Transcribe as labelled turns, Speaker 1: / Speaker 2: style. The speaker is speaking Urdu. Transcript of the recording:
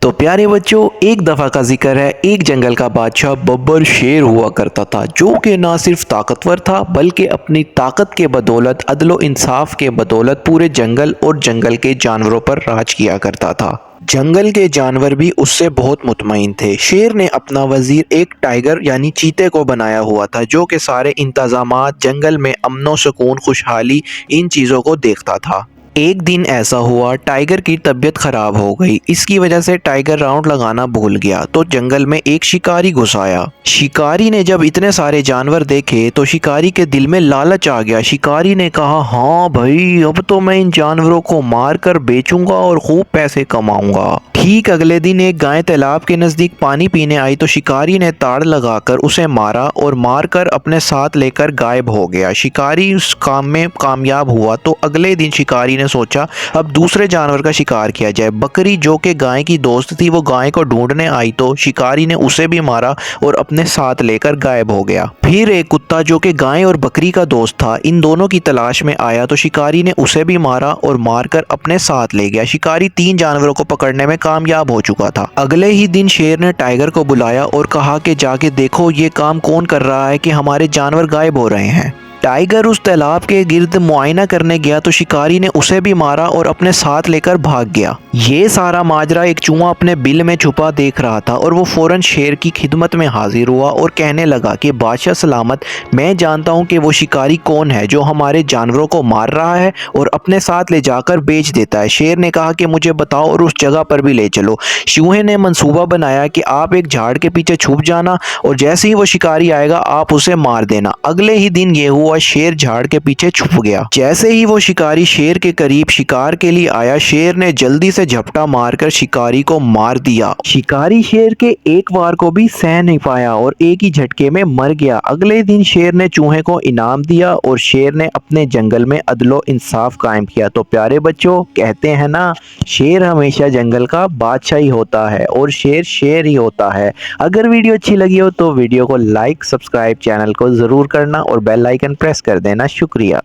Speaker 1: تو پیارے بچوں، ایک دفعہ کا ذکر ہے، ایک جنگل کا بادشاہ ببر شیر ہوا کرتا تھا، جو کہ نہ صرف طاقتور تھا بلکہ اپنی طاقت کے بدولت، عدل و انصاف کے بدولت پورے جنگل اور جنگل کے جانوروں پر راج کیا کرتا تھا۔ جنگل کے جانور بھی اس سے بہت مطمئن تھے۔ شیر نے اپنا وزیر ایک ٹائیگر یعنی چیتے کو بنایا ہوا تھا، جو کہ سارے انتظامات، جنگل میں امن و سکون، خوشحالی، ان چیزوں کو دیکھتا تھا۔ ایک دن ایسا ہوا، ٹائیگر کی طبیعت خراب ہو گئی۔ اس کی وجہ سے ٹائیگر راؤنڈ لگانا بھول گیا تو جنگل میں ایک شکاری گھس آیا۔ شکاری نے جب اتنے سارے جانور دیکھے تو شکاری کے دل میں لالچ آ گیا۔ شکاری نے کہا، ہاں بھائی، اب تو میں ان جانوروں کو مار کر بیچوں گا اور خوب پیسے کماؤں گا۔ ٹھیک اگلے دن ایک گائے تالاب کے نزدیک پانی پینے آئی تو شکاری نے تاڑ لگا کر اسے مارا اور مار کر اپنے ساتھ لے کر غائب ہو گیا۔ شکاری اس کام میں کامیاب ہوا تو اگلے دن شکاری نے سوچا اب دوسرے جانور کا شکار کیا جائے۔ بکری، جو کہ گائے کی دوست تھی، وہ گائے کو ڈھونڈنے آئی تو شکاری نے اسے بھی مارا اور اپنے ساتھ لے کر غائب ہو گیا۔ پھر ایک کتا، جو کہ گائے اور بکری کا دوست تھا، ان دونوں کی تلاش میں آیا تو شکاری نے اسے بھی مارا اور مار کر اپنے ساتھ لے گیا۔ شکاری 3 جانوروں کو پکڑنے میں کامیاب ہو چکا تھا۔ اگلے ہی دن شیر نے ٹائیگر کو بلایا اور کہا کہ جا کے دیکھو یہ کام کون کر رہا ہے کہ ہمارے جانور غائب ہو رہے ہیں۔ ٹائیگر اس تالاب کے گرد معائنہ کرنے گیا تو شکاری نے اسے بھی مارا اور اپنے ساتھ لے کر بھاگ گیا۔ یہ سارا ماجرا ایک چوہا اپنے بل میں چھپا دیکھ رہا تھا اور وہ فوراً شیر کی خدمت میں حاضر ہوا اور کہنے لگا کہ بادشاہ سلامت، میں جانتا ہوں کہ وہ شکاری کون ہے جو ہمارے جانوروں کو مار رہا ہے اور اپنے ساتھ لے جا کر بیچ دیتا ہے۔ شیر نے کہا کہ مجھے بتاؤ اور اس جگہ پر بھی لے چلو۔ چوہے نے منصوبہ بنایا کہ آپ ایک جھاڑ کے پیچھے چھپ جانا اور جیسے ہی وہ شکاری آئے گا آپ اسے مار دینا۔ اگلے ہی دن یہ ہوا، شیر جھاڑ کے پیچھے چھپ گیا۔ جیسے ہی وہ شکاری شیر کے قریب شکار کے لیے آیا، شیر نے جلدی سے جھپٹا مار کر شکاری کو مار دیا۔ شکاری شیر کے ایک وار کو بھی سہ نہیں پایا اور ایک ہی جھٹکے میں مر گیا۔ اگلے دن شیر نے چوہے کو انعام دیا اور شیر نے اپنے جنگل میں عدل و انصاف قائم کیا۔ تو پیارے بچوں، کہتے ہیں نا، شیر ہمیشہ جنگل کا بادشاہ ہی ہوتا ہے اور شیر شیر ہی ہوتا ہے۔ اگر ویڈیو اچھی لگی ہو تو ویڈیو کو لائک، سبسکرائب، چینل کو ضرور کرنا اور بیل آئیکن پریس کر دینا۔ شکریہ۔